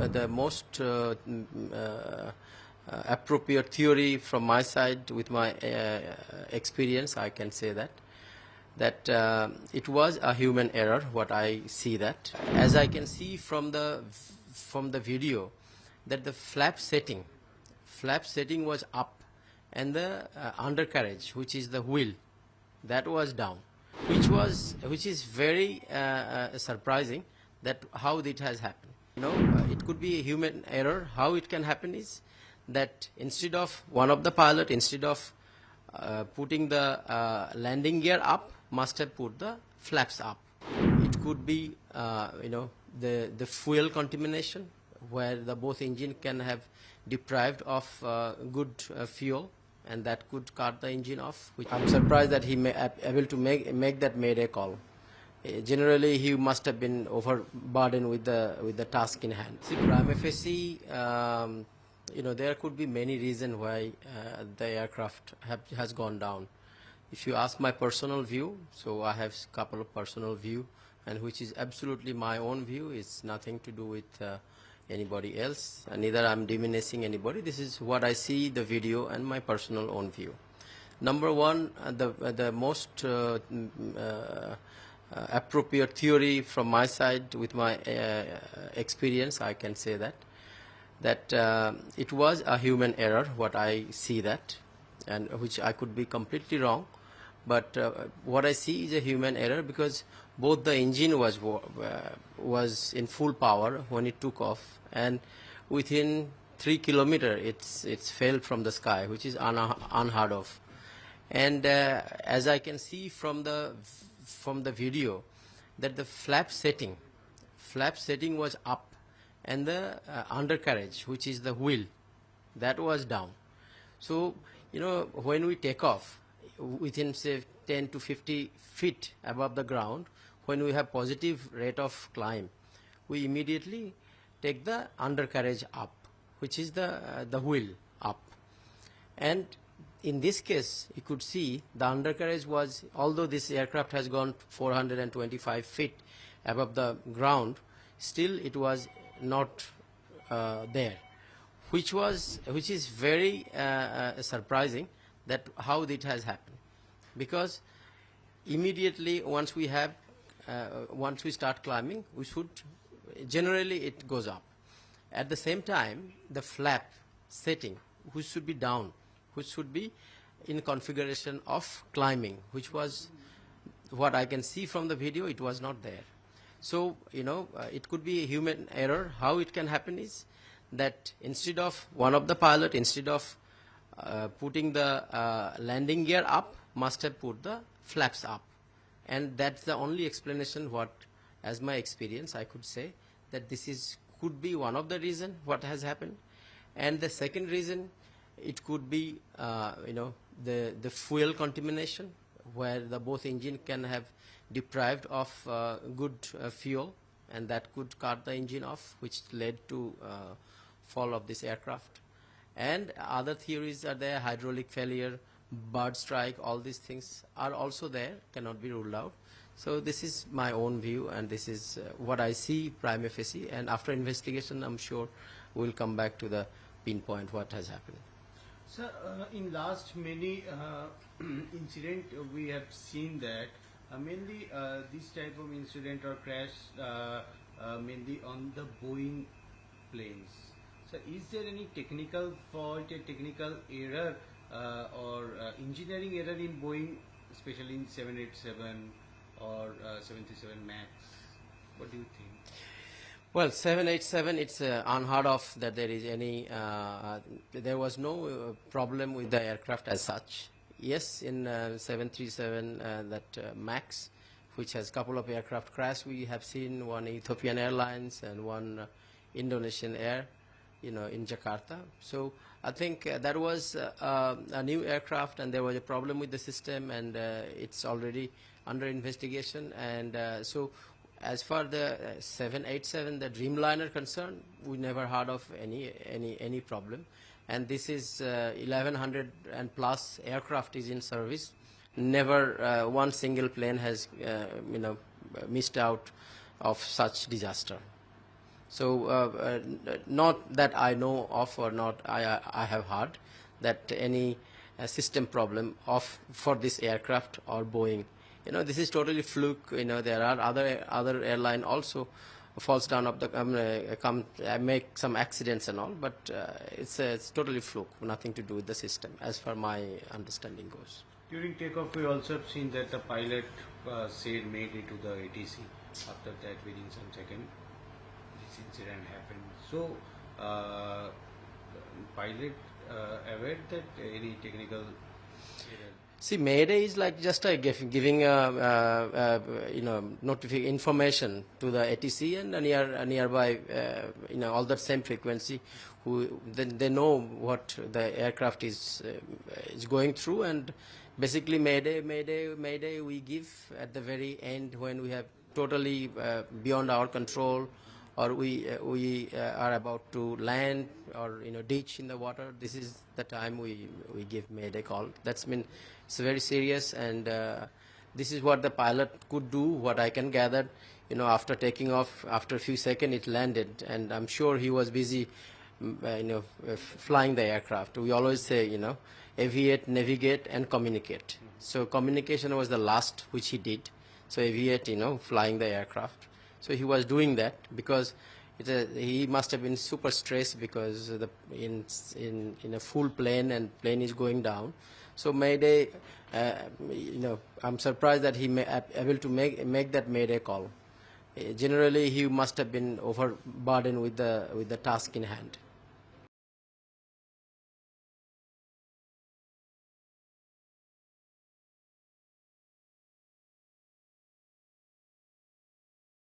the most appropriate theory from my side with my experience. I can say that it was a human error. What I see that, as I can see from the video, that the flap setting was up, and the undercarriage, which is the wheel, that was down, which is very surprising that how it has happened. It could be a human error. How it can happen is that instead of one of the pilot, instead of putting the landing gear up, must have put the flaps up. It could be the fuel contamination, where the both engine can have deprived of good fuel, and that could cut the engine off. Which I'm surprised that he able to make that mayday call. Generally, he must have been overburdened with the task in hand. See, prima facie, there could be many reasons why the aircraft has gone down. If you ask my personal view, so I have a couple of personal view, and which is absolutely my own view. It's nothing to do with anybody else, and neither I'm diminishing anybody. This is what I see the video and my personal own view. Number one, the most appropriate theory from my side with my experience, I can say that it was a human error. What I see that, and which I could be completely wrong, but what I see is a human error, because both the engine was in full power when it took off, and within 3 kilometers it's fell from the sky, which is unheard of. And as I can see from the video, that the flap setting was up, and the undercarriage, which is the wheel, that was down. So when we take off within say 10 to 50 feet above the ground, when we have positive rate of climb, we immediately take the undercarriage up, which is the wheel up. And in this case, you could see the undercarriage was, although this aircraft has gone 425 feet above the ground, still it was not there, which is very surprising that how it has happened, because immediately once we start climbing, we should generally it goes up. At the same time, the flap setting, which should be down, which should be in configuration of climbing, which was what I can see from the video, it was not there. So it could be a human error. How it can happen is that instead of one of the pilot, instead of putting the landing gear up, must have put the flaps up. And that's the only explanation what, as my experience, I could say that this could be one of the reason what has happened. And the second reason, it could be the fuel contamination, where the both engine can have deprived of good fuel, and that could cut the engine off, which led to fall of this aircraft. And other theories are there: hydraulic failure, bird strike, all these things are also there, cannot be ruled out. So this is my own view, and this is what I see prima facie, and after investigation I'm sure we'll come back to the pinpoint what has happened. Sir, in last many incident we have seen that mainly this type of incident or crash mainly on the Boeing planes. So is there any technical fault, a technical error or engineering error in Boeing, especially in 787 or 737 MAX? What do you think? Well, 787, it's unheard of that there is any, there was no problem with the aircraft as such. Yes, in 737, MAX, which has couple of aircraft crash, we have seen one Ethiopian Airlines and one Indonesian Air, in Jakarta. So I think that was a new aircraft, and there was a problem with the system, and it's already under investigation. And so as far the 787, the Dreamliner concerned, we never heard of any problem. And this is 1100 and plus aircraft is in service. Never one single plane has missed out of such disaster. So not that I know of, or not I have heard that any system problem of for this aircraft or Boeing. This is totally fluke. There are other airline also falls down of the make some accidents and all, but it's totally fluke, nothing to do with the system, as far my understanding goes. During takeoff, we also have seen that the pilot said made it to the ATC. After that, within some second, this incident happened. So, pilot aware that any technical error. See, Mayday is like just giving information to the ATC and a nearby, all that same frequency. Then they know what the aircraft is going through, and basically Mayday we give at the very end when we have totally beyond our control, or we are about to land or ditch in the water. This is the time we give Mayday call. That's mean it's very serious, and this is what the pilot could do. What I can gather, after taking off, after a few seconds it landed, and I'm sure he was busy, flying the aircraft. We always say, aviate, navigate, and communicate. So communication was the last which he did. So aviate, flying the aircraft. So he was doing that because he must have been super stressed, because in a full plane, and plane is going down. So Mayday, I'm surprised that he able to make that Mayday call. Generally, he must have been overburdened with the task in hand.